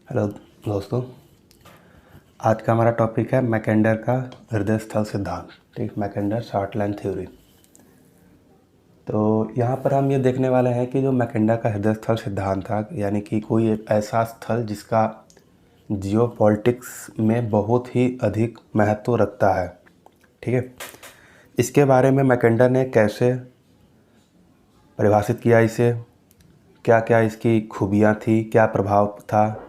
Hello दोस्तों, आज का हमारा टॉपिक है मैकेंडर का हृदय स्थल सिद्धांत। ठीक, मैकेंडर शॉर्ट लाइन थ्योरी। तो यहाँ पर हम ये देखने वाले हैं कि जो मैकेंडर का हृदय स्थल सिद्धांत था, यानी कि कोई एक ऐसा स्थल जिसका जियोपॉलिटिक्स में बहुत ही अधिक महत्व रखता है। ठीक है, इसके बारे में मैकेंडर ने कैसे परिभाषित किया इसे, क्या क्या इसकी खूबियाँ थी, क्या प्रभाव था,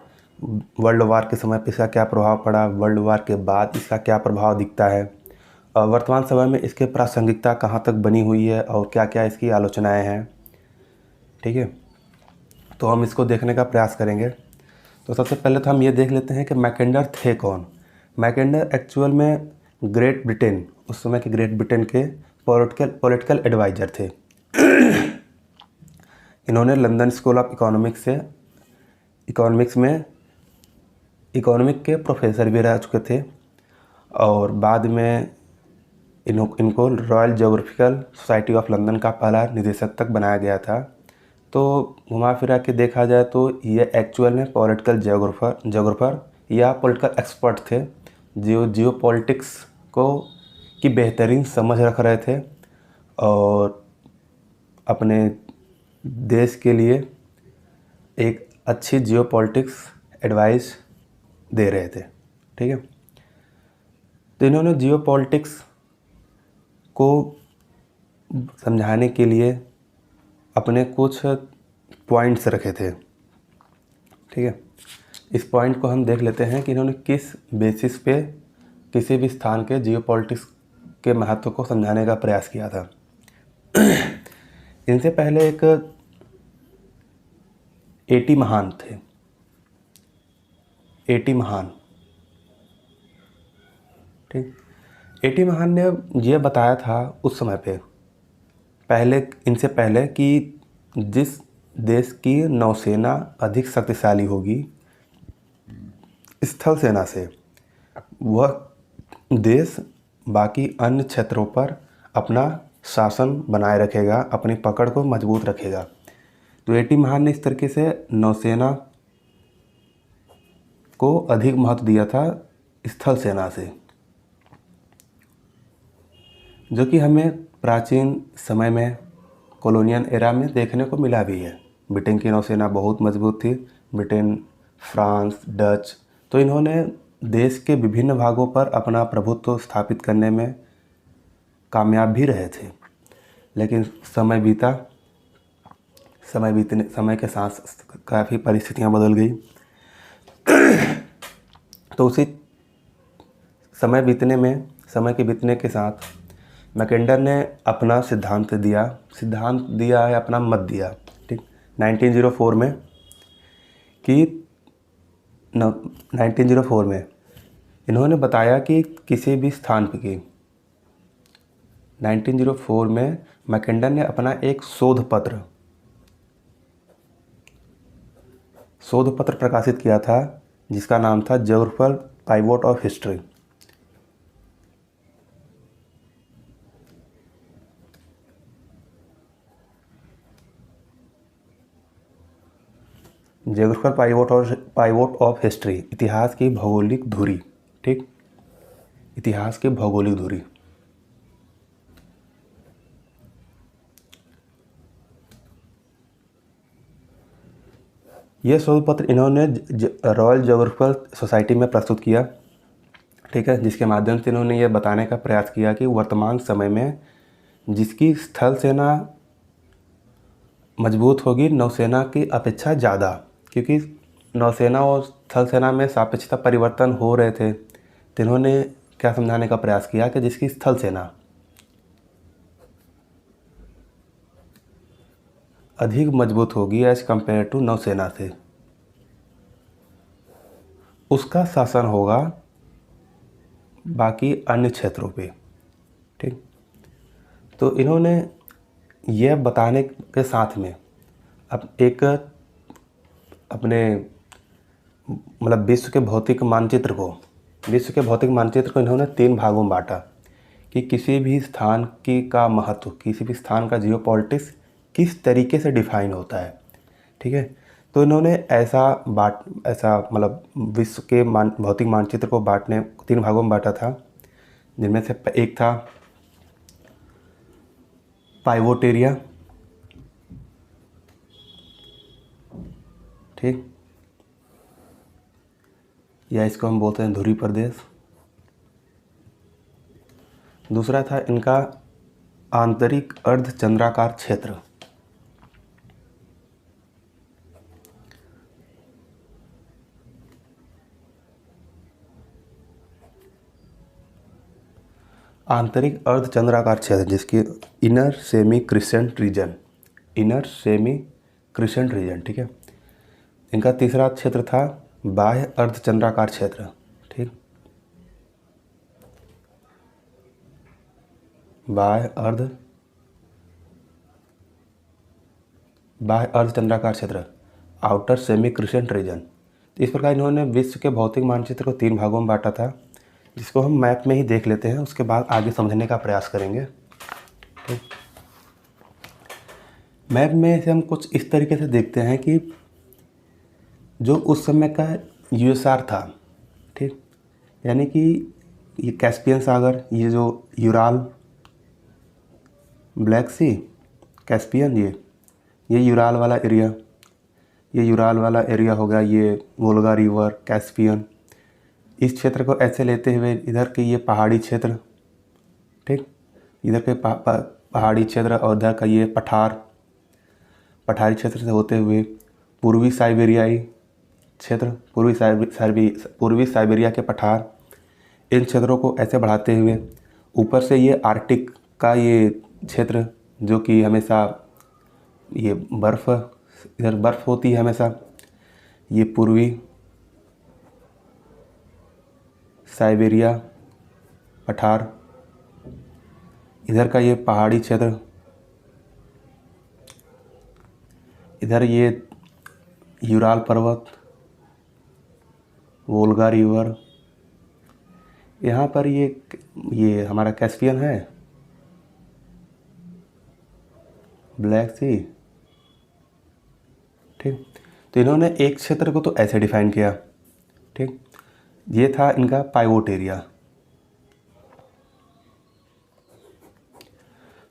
वर्ल्ड वार के समय पे इसका क्या प्रभाव पड़ा, वर्ल्ड वार के बाद इसका क्या प्रभाव दिखता है, और वर्तमान समय में इसके प्रासंगिकता कहाँ तक बनी हुई है और क्या क्या इसकी आलोचनाएं हैं। ठीक है, तो हम इसको देखने का प्रयास करेंगे। तो सबसे पहले तो हम ये देख लेते हैं कि मैकेंडर थे कौन। मैकेंडर एक्चुअल में ग्रेट ब्रिटेन, उस समय के ग्रेट ब्रिटेन के पॉलिटिकल एडवाइज़र थे। इन्होंने लंदन स्कूल ऑफ इकोनॉमिक्स से इकोनॉमिक के प्रोफेसर भी रह चुके थे, और बाद में इनको royal geographical society of London का पहला निदेशक तक बनाया गया था। तो घुमा फिरा के देखा जाए तो ये एक्चुअल में पॉलिटिकल जोग्राफर या पॉलिटिकल एक्सपर्ट थे, जो जियोपॉलिटिक्स को की बेहतरीन समझ रख रहे थे और अपने देश के लिए एक अच्छी जियोपॉलिटिक्स एडवाइस दे रहे थे। ठीक है, तो इन्होंने जियोपॉलिटिक्स को समझाने के लिए अपने कुछ पॉइंट्स रखे थे। ठीक है, इस पॉइंट को हम देख लेते हैं कि इन्होंने किस बेसिस पे किसी भी स्थान के जियोपॉलिटिक्स के महत्व को समझाने का प्रयास किया था। इनसे पहले एक एटी महान थे। एटी महान, ठीक, एटी महान ने यह बताया था उस समय पे, इनसे पहले कि जिस देश की नौसेना अधिक शक्तिशाली होगी स्थल सेना से, वह देश बाकी अन्य क्षेत्रों पर अपना शासन बनाए रखेगा, अपनी पकड़ को मजबूत रखेगा। तो एटी महान ने इस तरीके से नौसेना को अधिक महत्व दिया था स्थल सेना से, जो कि हमें प्राचीन समय में कॉलोनियल एरा में देखने को मिला भी है। ब्रिटेन की नौसेना बहुत मजबूत थी, ब्रिटेन, फ्रांस, डच। तो इन्होंने देश के विभिन्न भागों पर अपना प्रभुत्व स्थापित करने में कामयाब भी रहे थे, लेकिन समय के साथ काफ़ी परिस्थितियां बदल गई। तो उसी समय के बीतने के साथ मैकेंडर ने अपना सिद्धांत दिया है, अपना मत दिया। ठीक, 1904 में इन्होंने बताया कि किसी भी स्थान पर 1904 में मैकेंडर ने अपना एक शोध पत्र प्रकाशित किया था, जिसका नाम था geographical pivot of history. Geographical pivot of history, इतिहास की भौगोलिक धुरी। ठीक, इतिहास की भौगोलिक धुरी। यह शोध पत्र इन्होंने रॉयल ज्योग्राफिकल सोसाइटी में प्रस्तुत किया। ठीक है, जिसके माध्यम से इन्होंने यह बताने का प्रयास किया कि वर्तमान समय में जिसकी स्थल सेना मजबूत होगी नौसेना की अपेक्षा ज़्यादा, क्योंकि नौसेना और स्थल सेना में सापेक्षता परिवर्तन हो रहे थे। तो इन्होंने क्या समझाने का प्रयास किया कि जिसकी स्थल सेना अधिक मजबूत होगी एज कंपेयर टू नौसेना से, उसका शासन होगा बाकी अन्य क्षेत्रों पे। ठीक, तो इन्होंने यह बताने के साथ में अब एक अपने मतलब विश्व के भौतिक मानचित्र को इन्होंने 3 भागों में बांटा कि किसी भी स्थान का महत्व, किसी भी स्थान का जियोपॉलिटिक्स किस तरीके से डिफाइन होता है। ठीक है, तो इन्होंने ऐसा मतलब विश्व के भौतिक मानचित्र को 3 भागों में बांटा था, जिनमें से एक था पाइवोट एरिया, ठीक, या इसको हम बोलते हैं ध्रुवीय प्रदेश। दूसरा था इनका आंतरिक अर्धचंद्राकार क्षेत्र। आंतरिक अर्धचंद्राकार क्षेत्र, जिसकी इनर सेमी क्रिसेंट रीजन, ठीक है। इनका तीसरा क्षेत्र था बाह्य अर्धचंद्राकार क्षेत्र, ठीक, बाह्य अर्धचंद्राकार क्षेत्र, आउटर सेमी क्रिसेंट रीजन। तो इस प्रकार इन्होंने विश्व के भौतिक मानचित्र को 3 भागों में बांटा था, जिसको हम मैप में ही देख लेते हैं, उसके बाद आगे समझने का प्रयास करेंगे, ठीक। मैप में से हम कुछ इस तरीके से देखते हैं कि जो उस समय का यूएसआर था, ठीक, यानी कि ये कैस्पियन सागर, ये जो यूराल, ब्लैक सी, कैस्पियन, ये यूराल वाला एरिया, हो गया, ये वोल्गा रिवर, कैस्पियन, इस क्षेत्र को ऐसे लेते हुए इधर के ये पहाड़ी क्षेत्र, ठीक, इधर के पहाड़ी क्षेत्र और इधर का ये पठारी क्षेत्र से होते हुए पूर्वी साइबेरियाई क्षेत्र, पूर्वी साइबेरिया के पठार, इन क्षेत्रों को ऐसे बढ़ाते हुए ऊपर से ये आर्कटिक का ये क्षेत्र, जो कि हमेशा ये इधर बर्फ़ होती है हमेशा, ये पूर्वी साइबेरिया पठार, इधर का ये पहाड़ी क्षेत्र, इधर ये यूराल पर्वत, वोल्गा रिवर, यहाँ पर ये हमारा कैस्पियन है, ब्लैक सी, ठीक। तो इन्होंने एक क्षेत्र को तो ऐसे डिफाइन किया, ठीक, ये था इनका पाइवोट एरिया।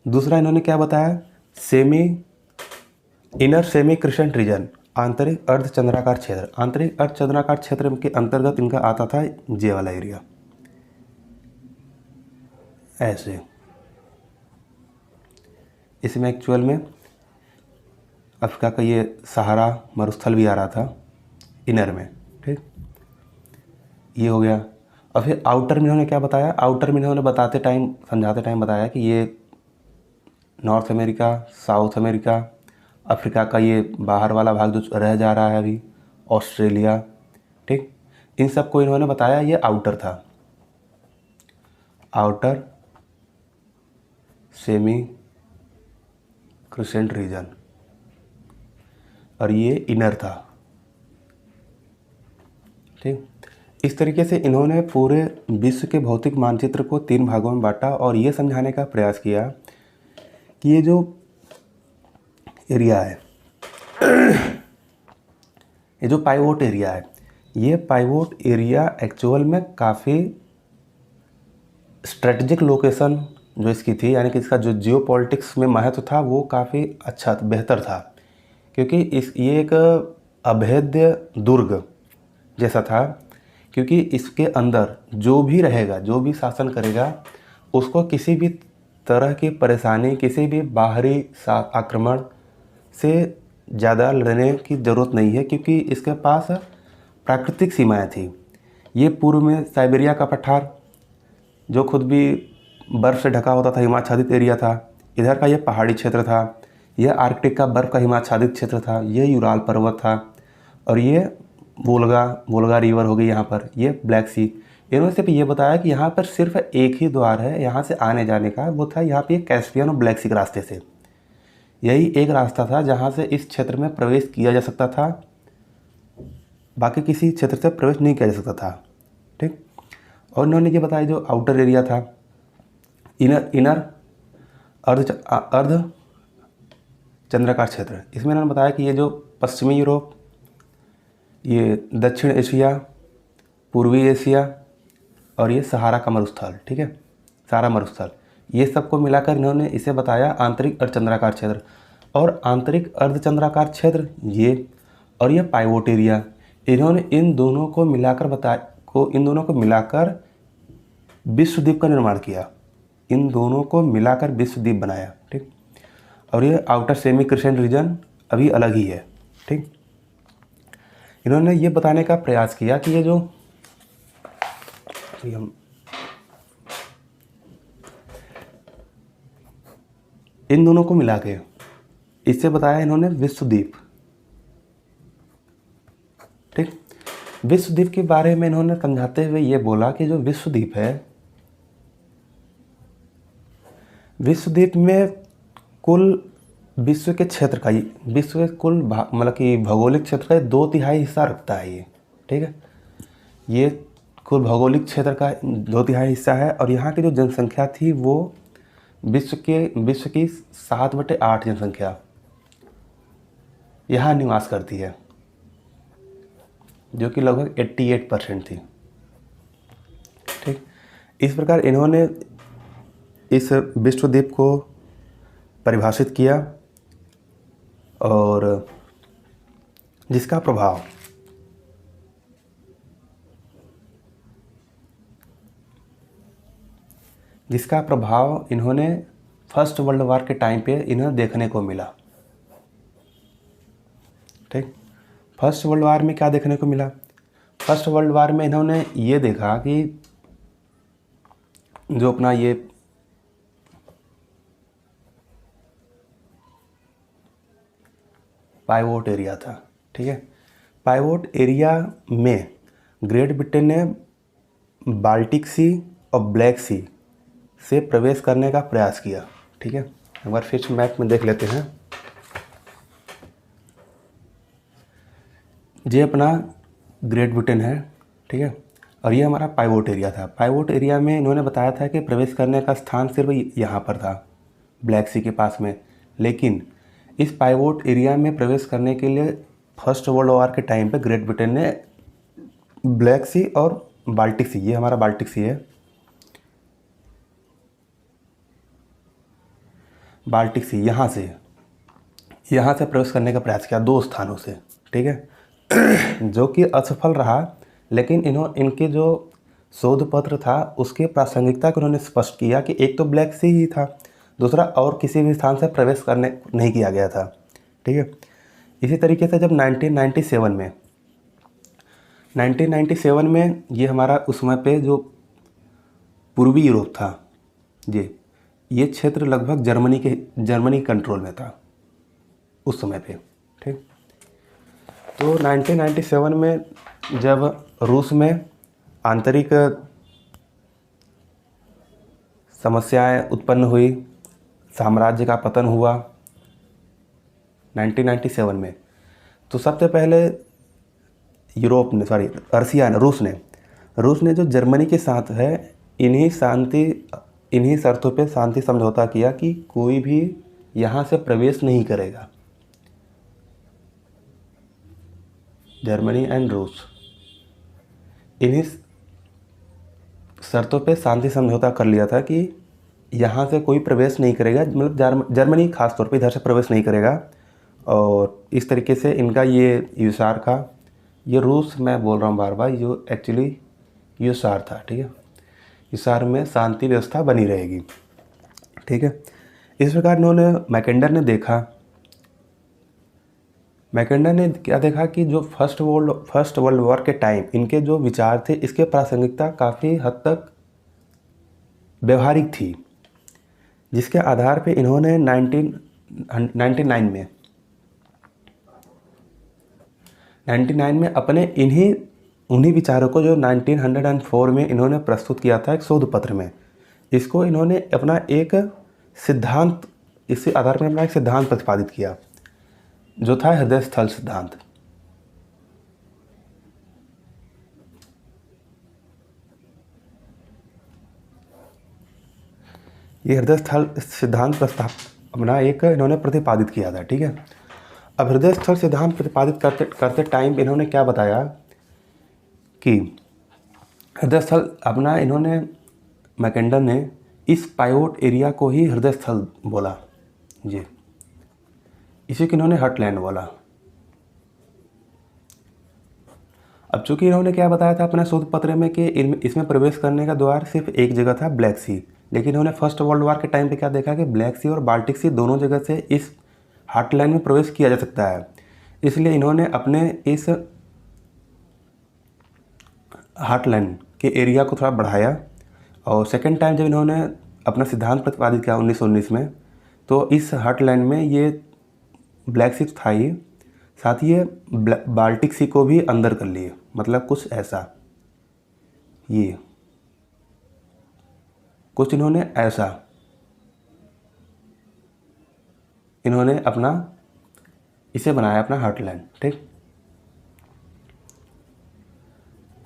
दूसरा इन्होंने क्या बताया, इनर सेमी क्रिसेंट रीजन, आंतरिक अर्धचंद्राकार क्षेत्र। आंतरिक अर्धचंद्राकार क्षेत्र के अंतर्गत इनका आता था ये वाला एरिया, ऐसे। इसमें एक्चुअल में अफ्रीका का ये सहारा मरुस्थल भी आ रहा था इनर में, ठीक, ये हो गया। और फिर आउटर में इन्होंने क्या बताया, आउटर में इन्होंने समझाते टाइम बताया कि ये north America, south America, Africa का ये बाहर वाला भाग जो रह जा रहा है अभी, ऑस्ट्रेलिया, ठीक, इन सब को इन्होंने बताया ये आउटर था, आउटर सेमी क्रिसेंट रीजन, और ये इनर था, ठीक। इस तरीके से इन्होंने पूरे विश्व के भौतिक मानचित्र को 3 भागों में बांटा और ये समझाने का प्रयास किया कि ये जो एरिया है, ये जो पाइवोट एरिया है, ये पाइवोट एरिया एक्चुअल में काफ़ी स्ट्रेटजिक लोकेशन जो इसकी थी, यानी कि इसका जो जियोपॉलिटिक्स में महत्व था वो काफ़ी अच्छा बेहतर था, क्योंकि ये एक अभेद्य दुर्ग जैसा था, क्योंकि इसके अंदर जो भी रहेगा, जो भी शासन करेगा, उसको किसी भी तरह की परेशानी, किसी भी बाहरी आक्रमण से ज़्यादा लड़ने की ज़रूरत नहीं है, क्योंकि इसके पास प्राकृतिक सीमाएं थी। ये पूर्व में साइबेरिया का पठार जो खुद भी बर्फ़ से ढका होता था, हिमाच्छादित एरिया था, इधर का ये पहाड़ी क्षेत्र था, यह आर्कटिक का बर्फ़ का हिमाच्छादित क्षेत्र था, ये यूराल पर्वत था, और ये वोल्गा रिवर हो गई यहाँ पर, ये ब्लैक सी। इन्होंने सिर्फ ये बताया कि यहाँ पर सिर्फ एक ही द्वार है यहाँ से आने जाने का, वो था यहाँ पे कैस्पियन और ब्लैक सी के रास्ते से, यही एक रास्ता था जहाँ से इस क्षेत्र में प्रवेश किया जा सकता था, बाकी किसी क्षेत्र से प्रवेश नहीं किया जा सकता था, ठीक। और इन्होंने ये बताया जो आउटर एरिया था, इनर अर्ध चंद्राकार क्षेत्र, इसमें इन्होंने बताया कि ये जो पश्चिमी यूरोप, ये दक्षिण एशिया, पूर्वी एशिया और ये सहारा का मरुस्थल, ठीक है, सहारा मरुस्थल, ये सबको मिलाकर इन्होंने इसे बताया आंतरिक अर्धचंद्राकार क्षेत्र। और आंतरिक अर्धचंद्राकार क्षेत्र ये और ये पाइवोट एरिया, इन्होंने इन दोनों को मिलाकर विश्वद्वीप का निर्माण किया, इन दोनों को मिलाकर विश्वद्वीप बनाया, ठीक। और ये आउटर सेमी क्रिस्टेंट रीजन अभी अलग ही है, ठीक। इन्होंने ये बताने का प्रयास किया कि ये जो हम इन दोनों को मिला के इससे बताया इन्होंने विश्वद्वीप, ठीक। विश्वद्वीप के बारे में इन्होंने समझाते हुए ये बोला कि जो विश्वद्वीप है, विश्वद्वीप में कुल विश्व के क्षेत्र का, विश्व के कुल मतलब कि भौगोलिक क्षेत्र का 2/3 हिस्सा रखता है ये, ठीक है। ये कुल भौगोलिक क्षेत्र का 2/3 हिस्सा है। और यहाँ की जो जनसंख्या थी वो विश्व की 7/8 जनसंख्या यहाँ निवास करती है, जो कि लगभग 88% थी, ठीक। इस प्रकार इन्होंने इस विश्वद्वीप को परिभाषित किया और जिसका प्रभाव इन्होंने फर्स्ट वर्ल्ड वॉर के टाइम पे इन्हें देखने को मिला, ठीक। फर्स्ट वर्ल्ड वॉर में क्या देखने को मिला? फर्स्ट वर्ल्ड वॉर में इन्होंने ये देखा कि जो अपना ये पाइवोट एरिया था, ठीक है, पाइवोट एरिया में ग्रेट ब्रिटेन ने बाल्टिक सी और ब्लैक सी से प्रवेश करने का प्रयास किया, ठीक है। एक बार फिर मैप में देख लेते हैं। ये अपना ग्रेट ब्रिटेन है, ठीक है, और ये हमारा पाइवोट एरिया था। पाइवोट एरिया में इन्होंने बताया था कि प्रवेश करने का स्थान सिर्फ यहाँ पर था, ब्लैक सी के पास में। लेकिन इस पाइवोट एरिया में प्रवेश करने के लिए फर्स्ट वर्ल्ड वॉर के टाइम पे ग्रेट ब्रिटेन ने ब्लैक सी और बाल्टिक सी, ये हमारा बाल्टिक सी है, बाल्टिक सी, यहाँ से प्रवेश करने का प्रयास किया 2 स्थानों से, ठीक है, जो कि असफल रहा। लेकिन इनके जो शोध पत्र था उसके प्रासंगिकता को उन्होंने स्पष्ट किया कि एक तो ब्लैक सी ही था, दूसरा और किसी भी स्थान से प्रवेश करने नहीं किया गया था, ठीक है। इसी तरीके से जब 1997 में ये हमारा उस समय पे जो पूर्वी यूरोप था, ये क्षेत्र लगभग जर्मनी कंट्रोल में था उस समय पे, ठीक। तो 1997 में जब रूस में आंतरिक समस्याएं उत्पन्न हुई, साम्राज्य का पतन हुआ 1997 में, तो सबसे पहले रूस ने जो जर्मनी के साथ है इन्हीं शर्तों पे शांति समझौता किया कि कोई भी यहाँ से प्रवेश नहीं करेगा। जर्मनी एंड रूस इन्हीं शर्तों पे शांति समझौता कर लिया था कि यहाँ से कोई प्रवेश नहीं करेगा, मतलब जर्मनी खास तौर पे इधर से प्रवेश नहीं करेगा। और इस तरीके से इनका ये यूसार का, ये रूस मैं बोल रहा हूँ बार बार, जो एक्चुअली यूसार था, ठीक है, यूसार में शांति व्यवस्था बनी रहेगी, ठीक है। इस प्रकार इन्होंने मैकेंडर ने क्या देखा कि जो फर्स्ट वर्ल्ड वॉर के टाइम इनके जो विचार थे इसके प्रासंगिकता काफ़ी हद तक व्यवहारिक थी, जिसके आधार पे इन्होंने 1999 में अपने उन्हीं विचारों को जो 1904 में इन्होंने प्रस्तुत किया था एक शोध पत्र में, इसको इन्होंने अपना एक सिद्धांत, इसके आधार पर अपना एक सिद्धांत प्रतिपादित किया जो था हृदय स्थल सिद्धांत। ये हृदय स्थल सिद्धांत प्रस्ताव अपना एक इन्होंने प्रतिपादित किया था, ठीक है। अब हृदय स्थल सिद्धांत प्रतिपादित करते करते टाइम इन्होंने क्या बताया कि हृदय स्थल अपना इन्होंने मैकेंडन ने इस पाइवोट एरिया को ही हृदय स्थल बोला जी, इसी को इन्होंने हार्टलैंड बोला। अब चूंकि इन्होंने क्या बताया था अपने शोध पत्र में कि इसमें प्रवेश करने का द्वार सिर्फ एक जगह था, ब्लैक सी, लेकिन इन्होंने फर्स्ट वर्ल्ड वॉर के टाइम पे क्या देखा कि ब्लैक सी और बाल्टिक सी दोनों जगह से इस हार्टलैंड में प्रवेश किया जा सकता है। इसलिए इन्होंने अपने इस हार्टलैंड के एरिया को थोड़ा बढ़ाया और सेकेंड टाइम जब इन्होंने अपना सिद्धांत प्रतिपादित किया 1919 में, तो इस हार्टलैंड में ये ब्लैक सी था ही, साथ ही ये बाल्टिक सी को भी अंदर कर लिए, मतलब कुछ ऐसा, ये कुछ इन्होंने ऐसा इन्होंने अपना इसे बनाया अपना हार्टलैंड, ठीक।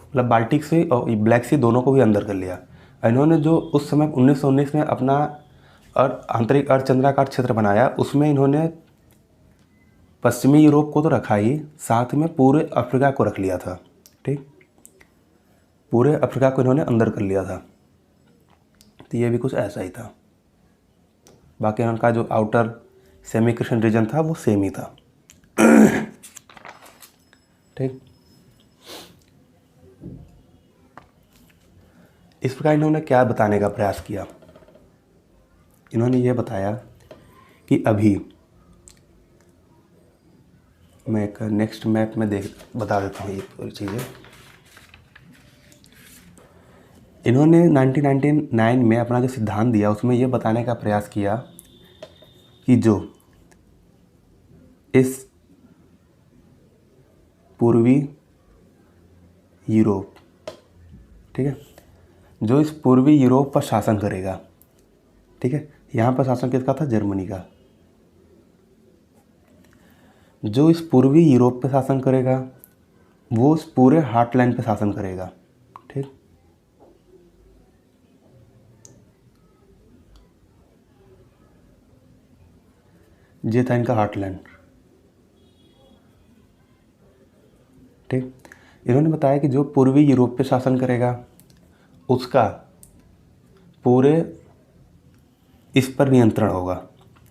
मतलब बाल्टिक सी और ब्लैक सी दोनों को भी अंदर कर लिया। इन्होंने जो उस समय 1919 में अपना आंतरिक अर्धचंद्राकार क्षेत्र बनाया, उसमें इन्होंने पश्चिमी यूरोप को तो रखा ही, साथ में पूरे अफ्रीका को रख लिया था, ठीक। पूरे अफ्रीका को इन्होंने अंदर कर लिया था। तो ये भी कुछ ऐसा ही था। बाकी उनका जो आउटर सेमी क्रिश्चियन रीजन था वो सेम ही था, ठीक। इस प्रकार इन्होंने क्या बताने का प्रयास किया, इन्होंने ये बताया कि अभी मैं एक नेक्स्ट मैप में बता देता हूँ ये पूरी चीज़ें। इन्होंने 1999 में अपना जो सिद्धांत दिया उसमें ये बताने का प्रयास किया कि जो इस पूर्वी यूरोप, ठीक है, जो इस पूर्वी यूरोप पर शासन करेगा, ठीक है, यहाँ पर शासन किसका था, जर्मनी का। जो इस पूर्वी यूरोप पे शासन करेगा वो इस पूरे हार्टलैंड पे शासन करेगा, ठीक। ये था इनका हार्टलैंड, ठीक। इन्होंने बताया कि जो पूर्वी यूरोप पे शासन करेगा उसका पूरे इस पर नियंत्रण होगा,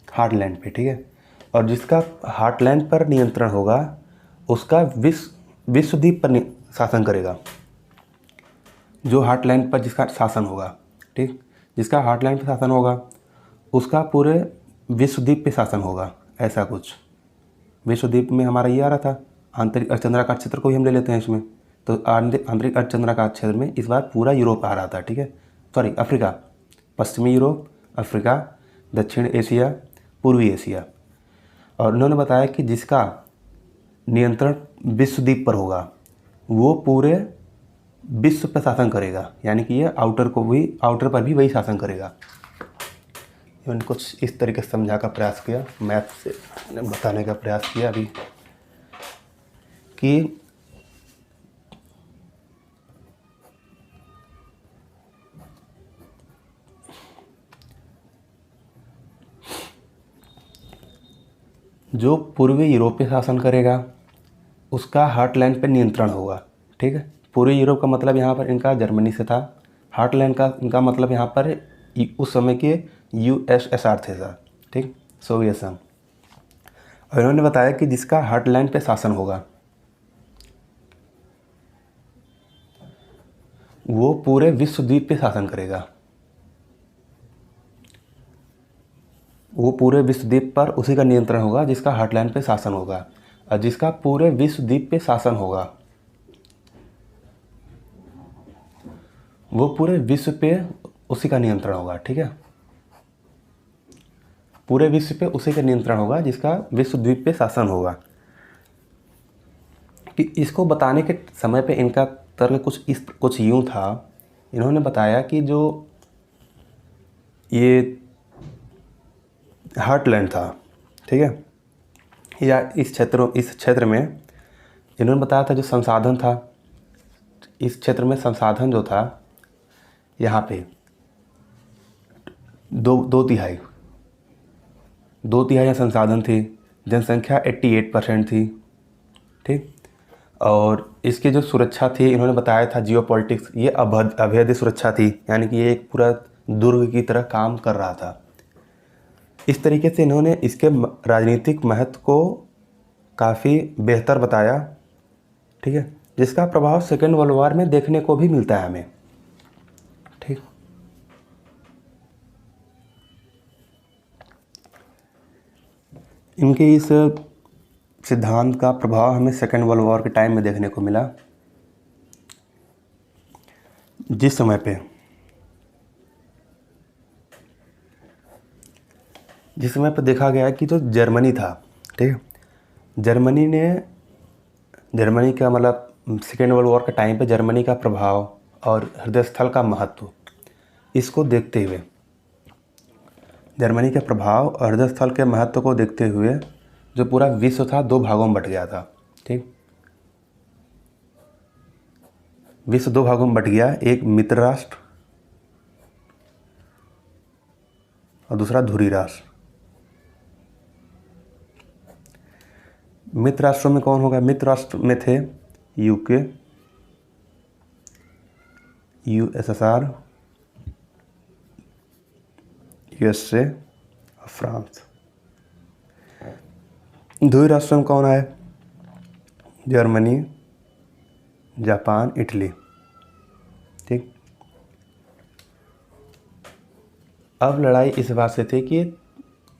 हार्टलैंड पे, ठीक है। और जिसका हार्टलैंड पर नियंत्रण होगा उसका विश्वद्वीप पर शासन करेगा। जो हार्टलैंड पर जिसका शासन होगा, ठीक, जिसका हार्टलैंड पर शासन होगा उसका पूरे विश्वद्वीप पे शासन होगा। ऐसा कुछ विश्वद्वीप में हमारा ये आ रहा था, आंतरिक अर्धचंद्राकार क्षेत्र को ही हम ले लेते हैं इसमें, तो आंतरिक अर्धचंद्राकार क्षेत्र में इस बार पूरा यूरोप आ रहा था, ठीक है, सॉरी अफ्रीका, पश्चिमी यूरोप, अफ्रीका, दक्षिण एशिया, पूर्वी एशिया। और उन्होंने बताया कि जिसका नियंत्रण विश्वद्वीप पर होगा वो पूरे विश्व पर शासन करेगा, यानी कि ये आउटर पर भी वही शासन करेगा। इन्होंने कुछ इस तरीके से समझा का प्रयास किया, मैथ से बताने का प्रयास किया अभी कि जो पूर्वी यूरोप पे शासन करेगा उसका हार्टलैंड पे नियंत्रण होगा, ठीक है। पूर्वी यूरोप का मतलब यहाँ पर इनका जर्मनी से था, हार्टलैंड का इनका मतलब यहाँ पर उस समय के USSR थे सर, ठीक, सोवियत संघ। और इन्होंने बताया कि जिसका हार्टलैंड पे शासन होगा वो पूरे विश्वद्वीप पे शासन करेगा, वो पूरे विश्वद्वीप पर उसी का नियंत्रण होगा जिसका हार्टलैंड पे शासन होगा। और जिसका पूरे विश्वद्वीप पे शासन होगा वो पूरे विश्व पे उसी का नियंत्रण होगा, ठीक है। पूरे विश्व पे उसी का नियंत्रण होगा जिसका विश्वद्वीप पे शासन होगा। कि इसको बताने के समय पे इनका तर्क कुछ यूँ था। इन्होंने बताया कि जो ये हार्टलैंड था, ठीक है, या इस क्षेत्र में इन्होंने बताया था जो संसाधन था, इस क्षेत्र में संसाधन जो था यहाँ पे दो तिहाई संसाधन थे जनसंख्या 88% थी। ठीक। और इसकी जो सुरक्षा थी, इन्होंने बताया था जियोपॉलिटिक्स, ये अभेद्य सुरक्षा थी, यानी कि ये एक पूरा दुर्ग की तरह काम कर रहा था। इस तरीके से इन्होंने इसके राजनीतिक महत्व को काफ़ी बेहतर बताया। ठीक है, जिसका प्रभाव सेकेंड वर्ल्ड वॉर में देखने को भी मिलता है हमें। ठीक। इनके इस सिद्धांत का प्रभाव हमें सेकेंड वर्ल्ड वॉर के टाइम में देखने को मिला, जिस समय पे देखा गया कि जो जर्मनी था, ठीक है, जर्मनी का मतलब सेकेंड वर्ल्ड वॉर के टाइम पे जर्मनी का प्रभाव और हृदय स्थल का महत्व, इसको देखते हुए, जर्मनी के प्रभाव और हृदय स्थल के महत्व को देखते हुए जो पूरा विश्व था 2 भागों में बट गया था। ठीक। विश्व 2 भागों में बट गया, एक मित्र राष्ट्र और दूसरा धुरी राष्ट्र। मित्र राष्ट्रों में कौन होगा? मित्र राष्ट्र में थे यूके, यूएसएसआर, यूएसए और फ्रांस। धुरी राष्ट्र में कौन है? Germany, Japan, Italy. ठीक। अब लड़ाई इस बात से थी कि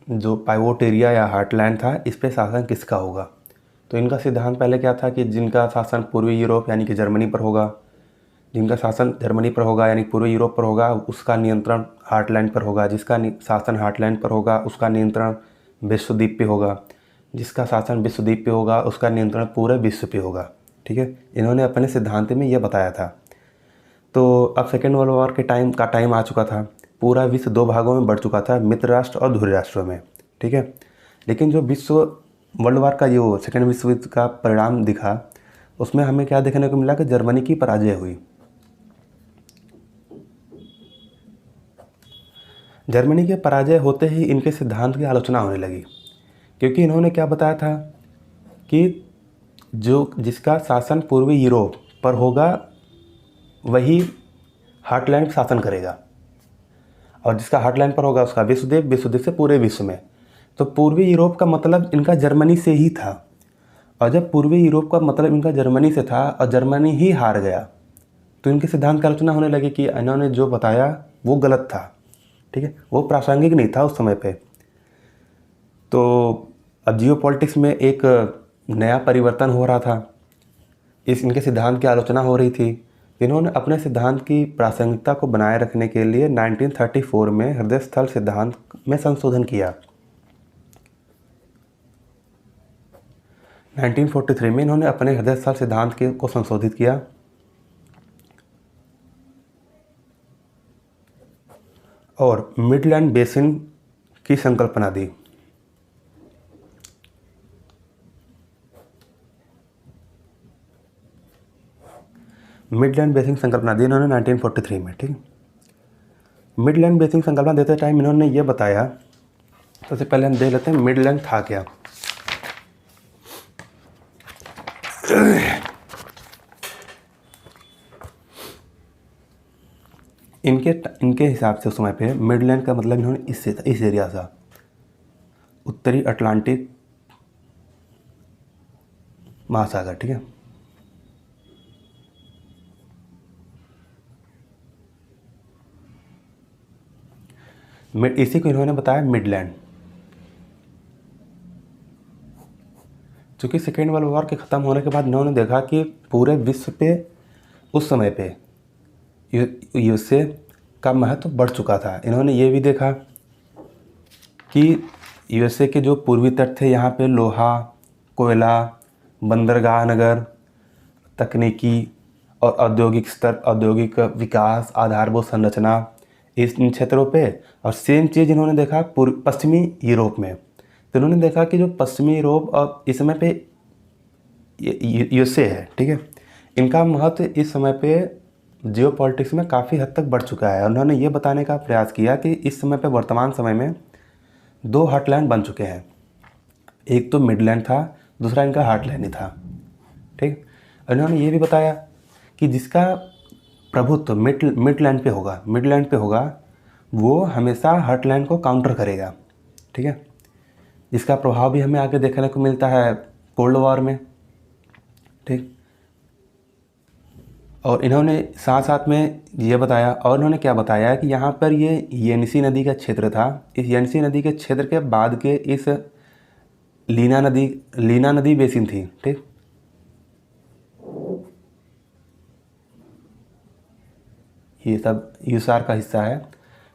जो पाइवोट एरिया या हार्टलैंड था, इस पे शासन किसका होगा। तो इनका सिद्धांत पहले क्या था कि जिनका शासन पूर्वी यूरोप यानी कि जर्मनी पर होगा, जिनका शासन जर्मनी पर होगा यानी पूर्वी यूरोप पर होगा, उसका नियंत्रण हार्टलैंड पर होगा। जिसका शासन हार्टलैंड पर होगा, उसका नियंत्रण विश्वद्वीप पे होगा। जिसका शासन विश्वद्वीप पे होगा, उसका नियंत्रण पूरे विश्व पे होगा। ठीक है, इन्होंने अपने सिद्धांत में यह बताया था। तो अब सेकेंड वर्ल्ड वॉर के टाइम आ चुका था। पूरा विश्व 2 भागों में बढ़ चुका था, मित्र राष्ट्र और धुरी राष्ट्रों में। ठीक है, लेकिन जो वर्ल्ड वॉर का जो सेकेंड विश्व युद्ध का परिणाम दिखा, उसमें हमें क्या देखने को मिला कि जर्मनी की पराजय हुई। जर्मनी के पराजय होते ही इनके सिद्धांत की आलोचना होने लगी, क्योंकि इन्होंने क्या बताया था कि जिसका शासन पूर्वी यूरोप पर होगा वही हार्टलैंड शासन करेगा, और जिसका हार्टलैंड पर होगा उसका विश्वद्वीप से पूरे विश्व में। तो पूर्वी यूरोप का मतलब इनका जर्मनी से ही था, और जब पूर्वी यूरोप का मतलब इनका जर्मनी से था और जर्मनी ही हार गया, तो इनके सिद्धांत की आलोचना होने लगी कि इन्होंने जो बताया वो गलत था। ठीक है, वो प्रासंगिक नहीं था उस समय पे। तो अब जियोपॉलिटिक्स में एक नया परिवर्तन हो रहा था, इनके सिद्धांत की आलोचना हो रही थी। इन्होंने अपने सिद्धांत की प्रासंगिकता को बनाए रखने के लिए 1934 में हृदय स्थल सिद्धांत में संशोधन किया। 1943 में इन्होंने अपने हृदय स्थल सिद्धांत को संशोधित किया और मिडलैंड बेसिन की संकल्पना दी। मिडलैंड बेसिन संकल्पना दी इन्होंने 1943 में। ठीक, मिडलैंड बेसिन संकल्पना देते टाइम इन्होंने ये बताया, सबसे पहले हम देख लेते हैं मिडलैंड था क्या। इनके हिसाब से उस समय पे मिडलैंड का मतलब इन्होंने इस एरिया से उत्तरी अटलांटिक महासागर। ठीक है, इसी को इन्होंने बताया मिडलैंड। चूँकि सेकेंड वर्ल्ड वॉर के ख़त्म होने के बाद इन्होंने देखा कि पूरे विश्व पे उस समय पे यूएसए का महत्व बढ़ चुका था। इन्होंने ये भी देखा कि यूएसए के जो पूर्वी तट थे, यहाँ पे लोहा, कोयला, बंदरगाह नगर, तकनीकी और औद्योगिक विकास, आधारभूत संरचना, इन क्षेत्रों पे। और सेम चीज़ इन्होंने देखा पश्चिमी यूरोप में। तो इन्होंने देखा कि जो पश्चिमी यूरोप और इस समय पे यूएसए है, ठीक है, इनका महत्व इस समय पे जियोपॉलिटिक्स में काफ़ी हद तक बढ़ चुका है। उन्होंने ये बताने का प्रयास किया कि इस समय पे वर्तमान समय में 2 हार्टलैंड बन चुके हैं। एक तो मिडलैंड था, दूसरा इनका हार्टलैंड ही था। ठीक, इन्होंने ये भी बताया कि जिसका प्रभुत्व मिडलैंड पे होगा वो हमेशा हार्टलैंड को काउंटर करेगा। ठीक है, जिसका प्रभाव भी हमें आगे देखने को मिलता है कोल्ड वॉर में। ठीक, और इन्होंने साथ साथ में ये बताया, और इन्होंने क्या बताया कि यहाँ पर ये येनिसी नदी का क्षेत्र था। इस येनिसी नदी के क्षेत्र के बाद के इस लीना नदी बेसिन थी। ठीक, ये सब यूसार का हिस्सा है।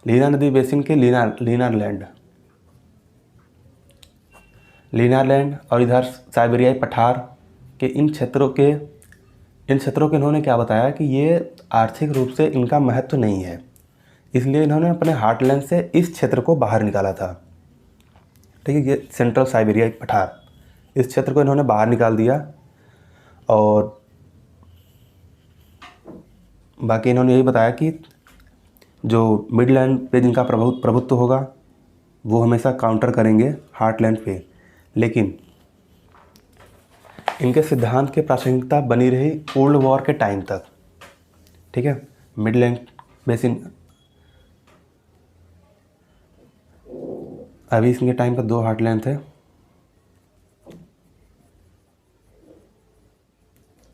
लीना नदी बेसिन के लीनारलैंड और इधर साइबेरियाई पठार के इन क्षेत्रों के इन्होंने क्या बताया कि ये आर्थिक रूप से इनका महत्व नहीं है, इसलिए इन्होंने अपने हार्टलैंड से इस क्षेत्र को बाहर निकाला था। ठीक है, ये सेंट्रल साइबेरियाई पठार, इस क्षेत्र को इन्होंने बाहर निकाल दिया। और बाकी इन्होंने यही बताया कि जो मिडलैंड पे जिनका प्रभुत्व होगा वो हमेशा काउंटर करेंगे हार्टलैंड पे, लेकिन इनके सिद्धांत की प्रासंगिकता बनी रही कोल्ड वॉर के टाइम तक। ठीक है, मिडलैंड बेसिन अभी इसके टाइम पर 2 हार्टलैंड थे,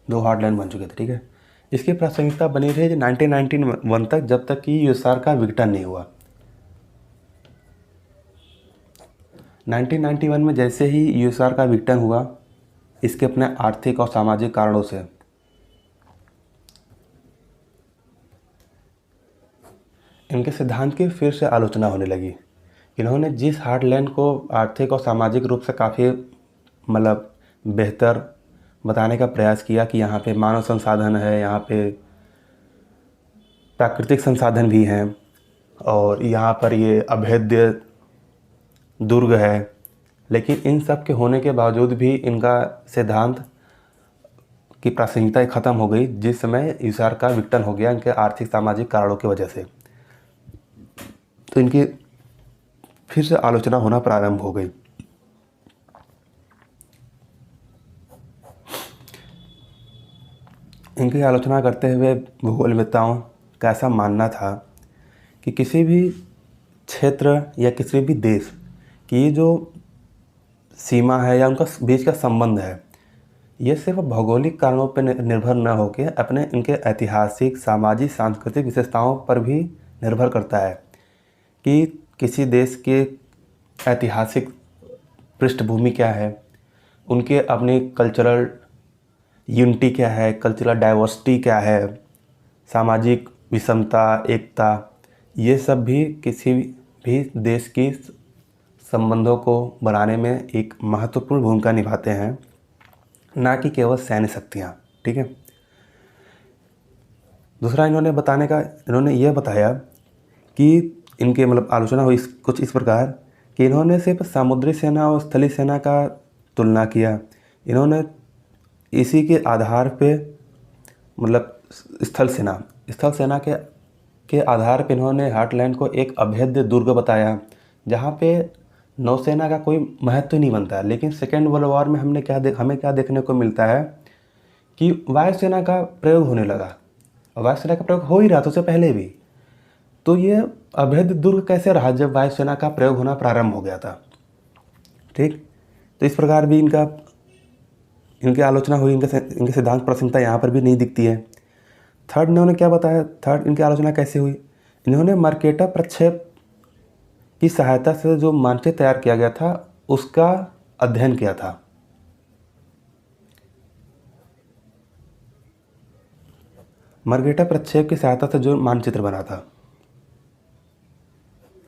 2 हार्टलैंड बन चुके थे। ठीक है, इसकी प्रासंगिकता बनी रही 1991 तक, जब तक कि यूएसआर का विघटन नहीं हुआ। 1991 में जैसे ही यूएसआर का विघटन हुआ, इसके अपने आर्थिक और सामाजिक कारणों से इनके सिद्धांत की फिर से आलोचना होने लगी। इन्होंने जिस हार्टलैंड को आर्थिक और सामाजिक रूप से काफ़ी मतलब बेहतर बताने का प्रयास किया कि यहाँ पे मानव संसाधन है, यहाँ पे प्राकृतिक संसाधन भी हैं, और यहाँ पर ये अभेद्य दुर्ग है, लेकिन इन सब के होने के बावजूद भी इनका सिद्धांत की प्रासंगिकता ख़त्म हो गई जिस समय यूएसआर का विघटन हो गया इनके आर्थिक सामाजिक कारणों की वजह से। तो इनकी फिर से आलोचना होना प्रारंभ हो गई। इनकी आलोचना करते हुए भूगोलवेत्ताओं का ऐसा मानना था कि किसी भी क्षेत्र या किसी भी देश की जो सीमा है या उनका बीच का संबंध है, ये सिर्फ भौगोलिक कारणों पर निर्भर न होकर अपने इनके ऐतिहासिक, सामाजिक, सांस्कृतिक विशेषताओं पर भी निर्भर करता है कि किसी देश के ऐतिहासिक पृष्ठभूमि क्या है, उनके अपनी कल्चरल यूनिटी क्या है, कल्चरल डाइवर्सिटी क्या है, सामाजिक विषमता, एकता, ये सब भी किसी भी देश की संबंधों को बनाने में एक महत्वपूर्ण भूमिका निभाते हैं, ना कि केवल सैन्य शक्तियाँ। ठीक है, दूसरा इन्होंने ये बताया कि इनके मतलब आलोचना हुई कुछ इस प्रकार कि इन्होंने सिर्फ समुद्री सेना और स्थलीय सेना का तुलना किया। इन्होंने इसी के आधार पे मतलब स्थल सेना के आधार पे इन्होंने हार्टलैंड को एक अभेद्य दुर्ग बताया, जहाँ पे नौसेना का कोई महत्व नहीं बनता। लेकिन सेकेंड वर्ल्ड वॉर में हमें क्या देखने को मिलता है कि वायुसेना का प्रयोग होने लगा। वायुसेना का प्रयोग हो ही रहा था उससे पहले भी, तो ये अभेद्य दुर्ग कैसे रहा जब वायुसेना का प्रयोग होना प्रारंभ हो गया था। ठीक, तो इस प्रकार भी इनकी आलोचना हुई, इनके सिद्धांत प्रासंगिकता यहाँ पर भी नहीं दिखती है। थर्ड इन्होंने क्या बताया, इनकी आलोचना कैसे हुई, इन्होंने मर्केटा प्रक्षेप की सहायता से जो मानचित्र तैयार किया गया था उसका अध्ययन किया था। मर्केटा प्रक्षेप की सहायता से जो मानचित्र बना था,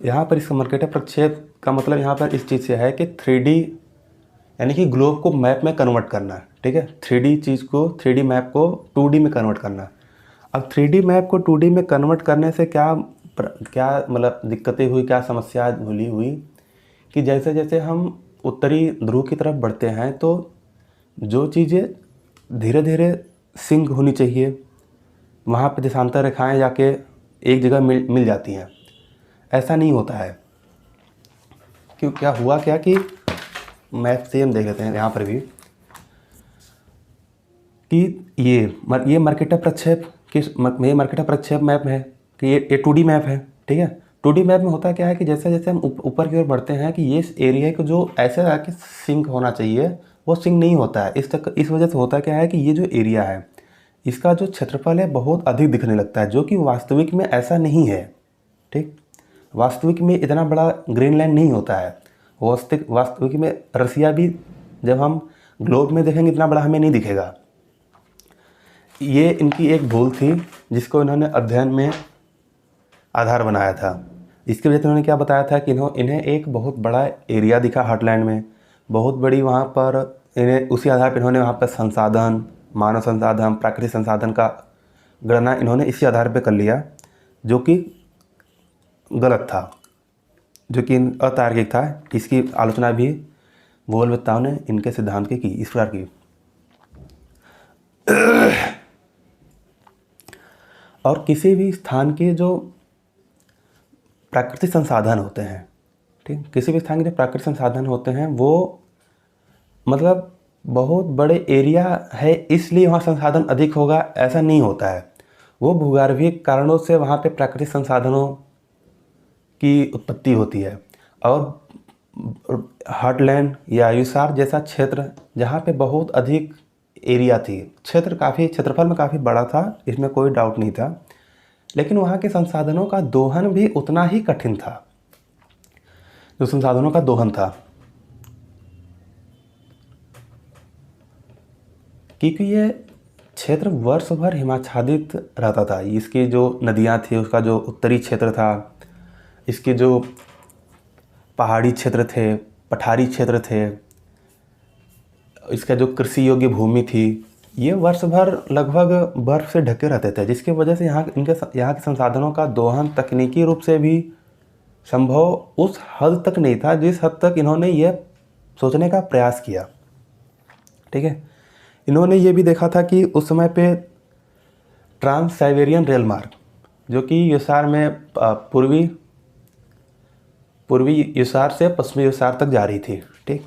यहाँ पर इसका मर्केटा प्रक्षेप का मतलब यहाँ पर इस चीज़ से है कि 3D यानी कि ग्लोब को मैप में कन्वर्ट करना। ठीक है, 3D मैप को 2D में कन्वर्ट करना। अब 3D मैप को 2D में कन्वर्ट करने से क्या मतलब दिक्कतें हुई, क्या समस्या हुई कि जैसे जैसे हम उत्तरी ध्रुव की तरफ बढ़ते हैं तो जो चीज़ें धीरे धीरे सिंक होनी चाहिए वहाँ पर देशांतर रेखाएं जाके एक जगह मिल जाती हैं, ऐसा नहीं होता है। क्या हुआ कि मैप सेम देख लेते हैं यहाँ पर भी कि ये मर्केटा प्रक्षेप ये मर्केटा प्रक्षेप मैप है कि ये 2D मैप है। ठीक है, 2D मैप में होता क्या है कि जैसे जैसे हम ऊपर की ओर बढ़ते हैं कि ये एरिया को जो ऐसे आके सिंक होना चाहिए वो सिंक नहीं होता है। इस वजह से होता क्या है कि ये जो एरिया है इसका जो क्षेत्रफल है बहुत अधिक दिखने लगता है, जो कि वास्तविक में ऐसा नहीं है। ठीक, वास्तविक में इतना बड़ा ग्रीनलैंड नहीं होता है। वास्तविक में रसिया भी जब हम ग्लोब में देखेंगे इतना बड़ा हमें नहीं दिखेगा। ये इनकी एक भूल थी जिसको इन्होंने अध्ययन में आधार बनाया था। इसकी वजह से उन्होंने क्या बताया था कि इन्हें एक बहुत बड़ा एरिया दिखा हार्टलैंड में, बहुत बड़ी वहाँ पर इन्हें उसी आधार पर इन्होंने वहाँ पर संसाधन, मानव संसाधन, प्राकृतिक संसाधन का गणना इन्होंने इसी आधार पर कर लिया, जो कि गलत था, जो कि अतार्किक था। इसकी आलोचना भी भूगोलवेत्ताओं ने इनके सिद्धांत की इस प्रकार की। और किसी भी स्थान के जो प्राकृतिक संसाधन होते हैं, ठीक, किसी भी स्थान के जो प्राकृतिक संसाधन होते हैं वो मतलब बहुत बड़े एरिया है इसलिए वहाँ संसाधन अधिक होगा ऐसा नहीं होता है। वो भूगर्भीय कारणों से वहाँ पे प्राकृतिक संसाधनों की उत्पत्ति होती है। और हार्टलैंड या यूसार जैसा क्षेत्र जहाँ पे बहुत अधिक एरिया थी, क्षेत्रफल में काफ़ी बड़ा था, इसमें कोई डाउट नहीं था, लेकिन वहाँ के संसाधनों का दोहन भी उतना ही कठिन था। जो संसाधनों का दोहन था, क्योंकि ये क्षेत्र वर्ष भर हिमाच्छादित रहता था। इसकी जो नदियाँ थी उसका जो उत्तरी क्षेत्र था, इसके जो पहाड़ी क्षेत्र थे, पठारी क्षेत्र थे, इसका जो कृषि योग्य भूमि थी, ये वर्ष भर लगभग बर्फ़ से ढके रहते थे, जिसकी वजह से यहाँ के संसाधनों का दोहन तकनीकी रूप से भी संभव उस हद तक नहीं था जिस हद तक इन्होंने ये सोचने का प्रयास किया। ठीक है, इन्होंने ये भी देखा था कि उस समय पे ट्रांस साइबेरियन रेल मार्ग, जो कि यूसार में पूर्वी यूसार से पश्चिमी यूसार तक जा रही थी। ठीक,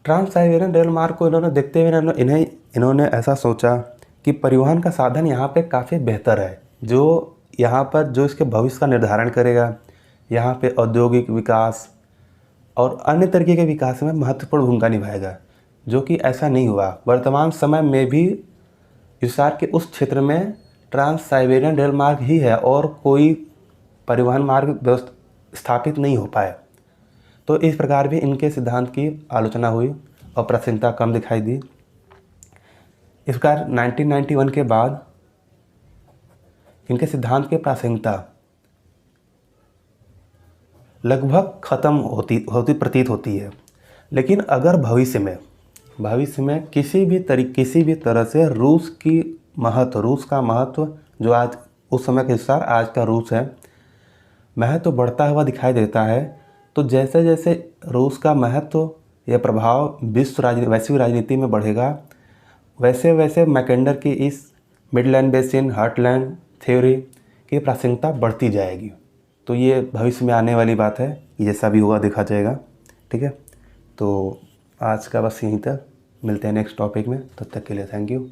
ट्रांस साइबेरियन रेल मार्ग को इन्होंने देखते हुए इन्होंने ऐसा सोचा कि परिवहन का साधन यहाँ पे काफ़ी बेहतर है, जो यहाँ पर जो इसके भविष्य का निर्धारण करेगा, यहाँ पे औद्योगिक विकास और अन्य तरीके के विकास में महत्वपूर्ण भूमिका निभाएगा, जो कि ऐसा नहीं हुआ। वर्तमान समय में भी यूसार के उस क्षेत्र में ट्रांस साइबेरियन रेल मार्ग ही है और कोई परिवहन मार्ग स्थापित नहीं हो पाए। तो इस प्रकार भी इनके सिद्धांत की आलोचना हुई और प्रासंगिकता कम दिखाई दी। इस प्रकार 1991 के बाद इनके सिद्धांत की प्रासंगिकता लगभग खत्म होती प्रतीत होती है। लेकिन अगर भविष्य में किसी भी तरह से रूस का महत्व जो आज उस समय के अनुसार आज का रूस है, महत्व बढ़ता हुआ दिखाई देता है, तो जैसे जैसे रूस का महत्व या प्रभाव वैश्विक राजनीति में बढ़ेगा, वैसे वैसे मैकेंडर की इस मिडलैंड बेसिन हार्टलैंड थ्योरी की प्रासंगिकता बढ़ती जाएगी। तो ये भविष्य में आने वाली बात है, जैसा भी होगा देखा जाएगा। ठीक है, तो आज का बस यहीं तक, मिलते हैं नेक्स्ट टॉपिक में, तब तक के लिए थैंक यू।